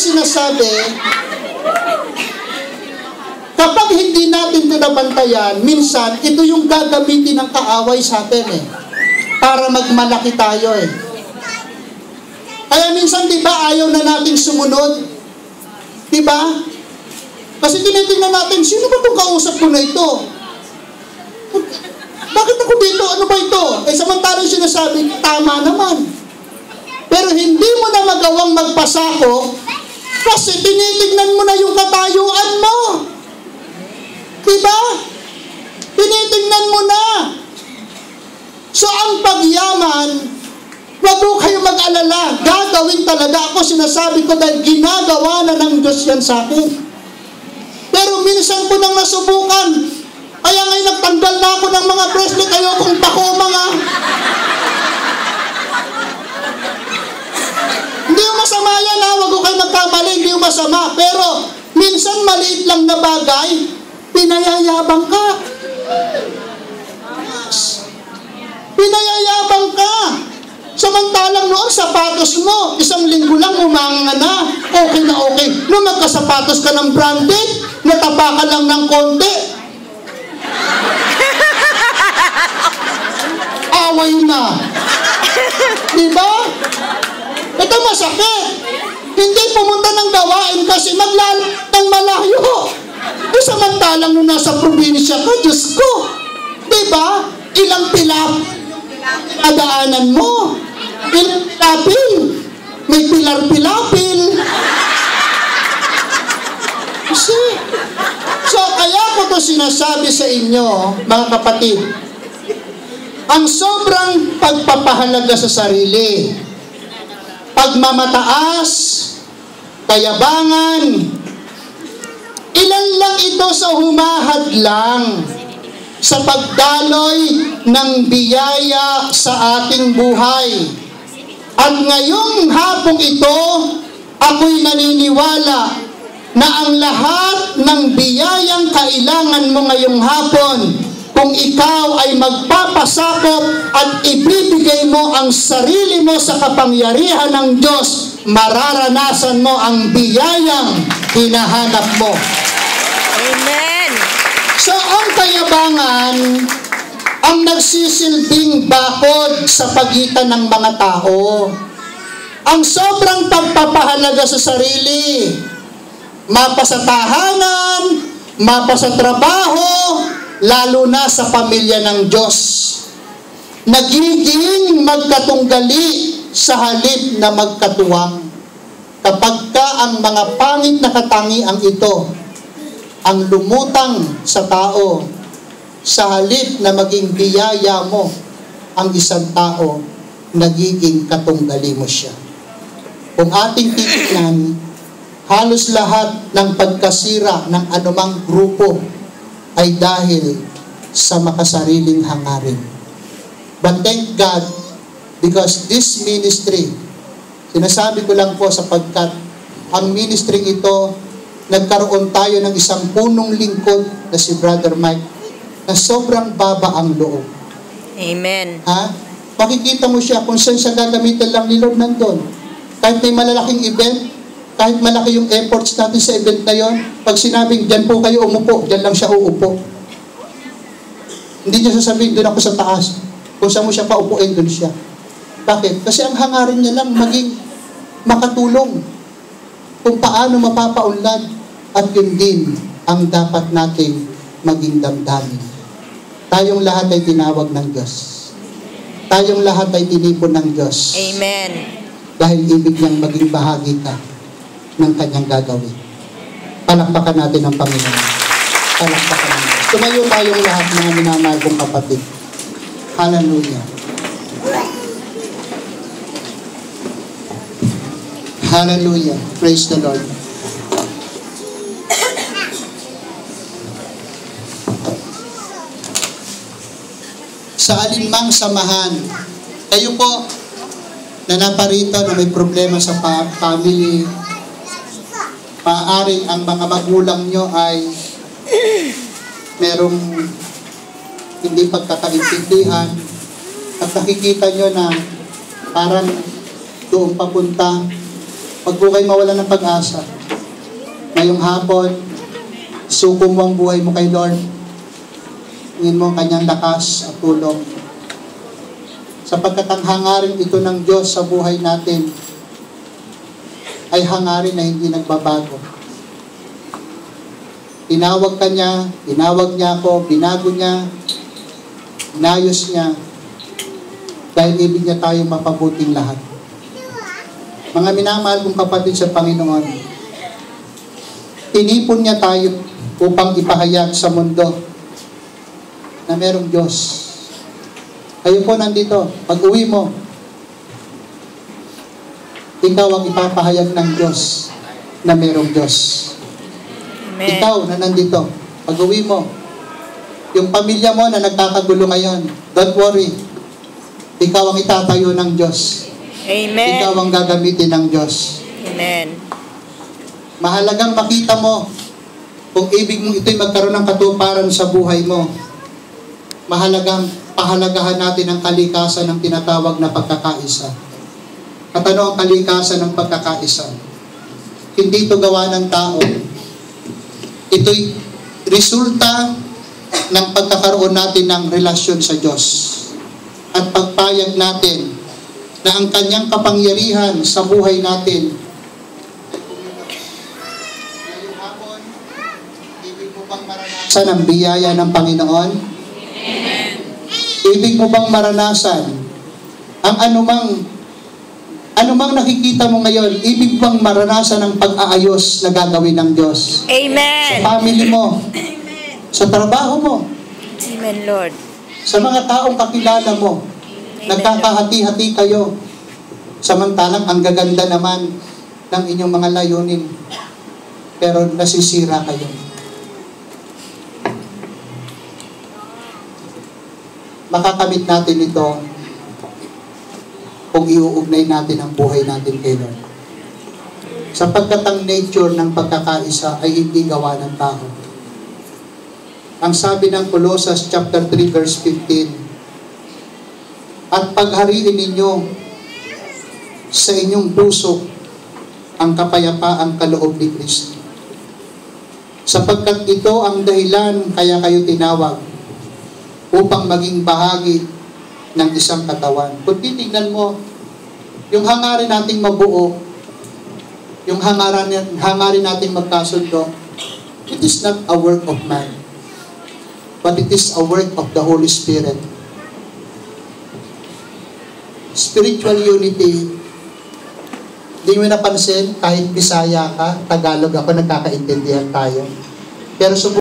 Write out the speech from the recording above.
sinasabi, kapag hindi natin ito nabantayan, minsan, ito yung gagamitin ng kaaway sa atin para magmalaki tayo Kaya minsan, di ba, ayaw na nating sumunod? Di ba? Kasi tinitingnan natin, sino ba itong kausap ko na ito? Bakit ako dito? Ano ba ito? Samantalang sinasabi, tama naman. Pero hindi mo na magawang magpasako kasi tinitingnan mo na yung katayuan mo. Diba? Tinitingnan mo na. So ang pagyaman, wag mo kayo mag-alala. Gagawin talaga ako, sinasabi ko dahil ginagawa na ng Diyos yan sa akin. Pero minsan ko nang nasubukan. Kaya ngayon nagtanggal na ako ng mga bracelet. Ayokong pakumang Hindi yung masama yan Huwag ko kayo magkamali. Hindi yung masama. Pero minsan maliit lang na bagay, pinayayabang ka. Pinayayabang ka. Samantalang noon, sapatos mo, 1 linggo lang umanga na. Okay na okay. Nung magkasapatos ka ng branded, natapa ka lang ng konti. Away na. Diba? Ito masakit. Hindi pumunta ng gawain kasi maglalakad ng malayo. Samantalang nung nasa probinsya ka, Diyos ko. Diba? Ilang pilap adaanan mo. Ilang pilapil. May pilar-pilapil. So, kaya ko to sinasabi sa inyo, mga kapatid, ang sobrang pagpapahalaga sa sarili, pagmamataas, kayabangan, ilan lang ito sa humahadlang sa pagdaloy ng biyaya sa ating buhay. At ngayong hapong ito, ako'y naniniwala na ang lahat ng biyayang kailangan mo ngayong hapon, kung ikaw ay magpapasakop at ibibigay mo ang sarili mo sa kapangyarihan ng Diyos, mararanasan mo ang biyayang hinahanap mo. Amen. So, ang kayabangan ang nagsisilbing bakod sa pagitan ng mga tao. Ang sobrang pagpapahalaga sa sarili, mapa sa tahanan, mapa sa trabaho, lalo na sa pamilya ng Diyos. Nagiging magkatunggali sa halip na magkatuwang. Kapag ka ang mga pangit na katangiang ito ang lumutang sa tao, sa halip na maging biyaya mo ang isang tao, nagiging katunggali mo siya. Kung ating titignan, halos lahat ng pagkasira ng anumang grupo ay dahil sa makasariling hangarin. But thank God, because this ministry, sinasabi ko lang po sapagkat ang ministry ito, nagkaroon tayo ng isang punong lingkod na si Brother Mike, na sobrang baba ang loob. Amen. Makikita mo siya kung saan siya gagamitan lang ni Lord nandun. Kahit may malalaking event, kahit malaki yung efforts natin sa event na yon, pag sinabing, dyan po kayo umupo, dyan lang siya uupo. Hindi niya sasabihin, doon ako sa taas. Kung saan mo siya paupuin, doon siya. Bakit? Kasi ang hangarin niya lang maging makatulong kung paano mapapaunlad, at yun din ang dapat nating maging damdamin. Tayong lahat ay tinawag ng Diyos. Tayong lahat ay tinipon ng Diyos. Amen. Dahil ibig niyang maging bahagi ka ng kanyang gagawin. Palakpakan natin ang Panginoon. Palakpakan natin. Tumayo tayong lahat, mga minamahal kong kapatid. Hallelujah. Hallelujah. Praise the Lord. Sa alinmang samahan, kayo po na naparito na may problema sa family, maaaring ang mga magulang nyo ay merong hindi pagkakaintindihan at nakikita nyo na parang doon papunta, Huwag po kayo mawala ng pag-asa. Ngayong hapon, suko mo ang buhay mo kay Lord. Hingin mo ang kanyang lakas at tulong. Sapagkat ang hangarin ito ng Diyos sa buhay natin ay hangarin na hindi nagbabago. Tinawag ka niya, tinawag niya ako, binago niya, inayos niya, dahil ibig niya tayo mapabuting lahat. Mga minamahal kong kapatid sa Panginoon, tinipon niya tayo upang ipahayag sa mundo na merong Diyos. Kayo po nandito, pag-uwi mo, ikaw ang ipapahayag ng Diyos na merong Diyos. Amen. Ikaw na nandito, pag-uwi mo, yung pamilya mo na nagkakagulo ngayon, don't worry, ikaw ang itatayo ng Diyos. Amen. Ikaw ang gagamitin ng Diyos. Amen. Mahalagang makita mo kung ibig mong ito'y magkaroon ng katuparan sa buhay mo. Mahalagang pahalagahan natin ang kalikasan ng tinatawag na pagkakaisa. At ano ang kalikasan ng pagkakaisa? Hindi ito gawa ng tao. Ito'y resulta ng pagkakaroon natin ng relasyon sa Diyos. At pagpayag natin na ang kanyang kapangyarihan sa buhay natin. Ngayong hapon, ibig mo bang maranasan ang biyaya ng Panginoon? Amen. Ibig mo bang maranasan ang anumang nakikita mo ngayon, ibig bang maranasan ang pag-aayos na gagawin ng Diyos? Amen. Sa family mo, sa trabaho mo, Amen, Lord. sa mga taong kakilala mo, nagkakahati-hati kayo. Samantalang ang gaganda naman ng inyong mga layunin. Pero nasisira kayo. Makakamit natin ito kung iuugnay natin ang buhay natin kay Lord. Sapagkat ang nature ng pagkakaisa ay hindi gawa ng tao. Ang sabi ng Colossus chapter 3 verse 15, at paghariin ninyo sa inyong puso ang kapayapaang kaloob ni Kristo. Sapagkat ito ang dahilan kaya kayo tinawag upang maging bahagi ng isang katawan. Kung titignan mo, yung hangarin nating mabuo, yung hangarin nating magkasundo, it is not a work of man, but it is a work of the Holy Spirit. Spiritual unity, hindi mo napansin, kahit Bisaya ka, Tagalog ako, nagkakaintindihan tayo. Pero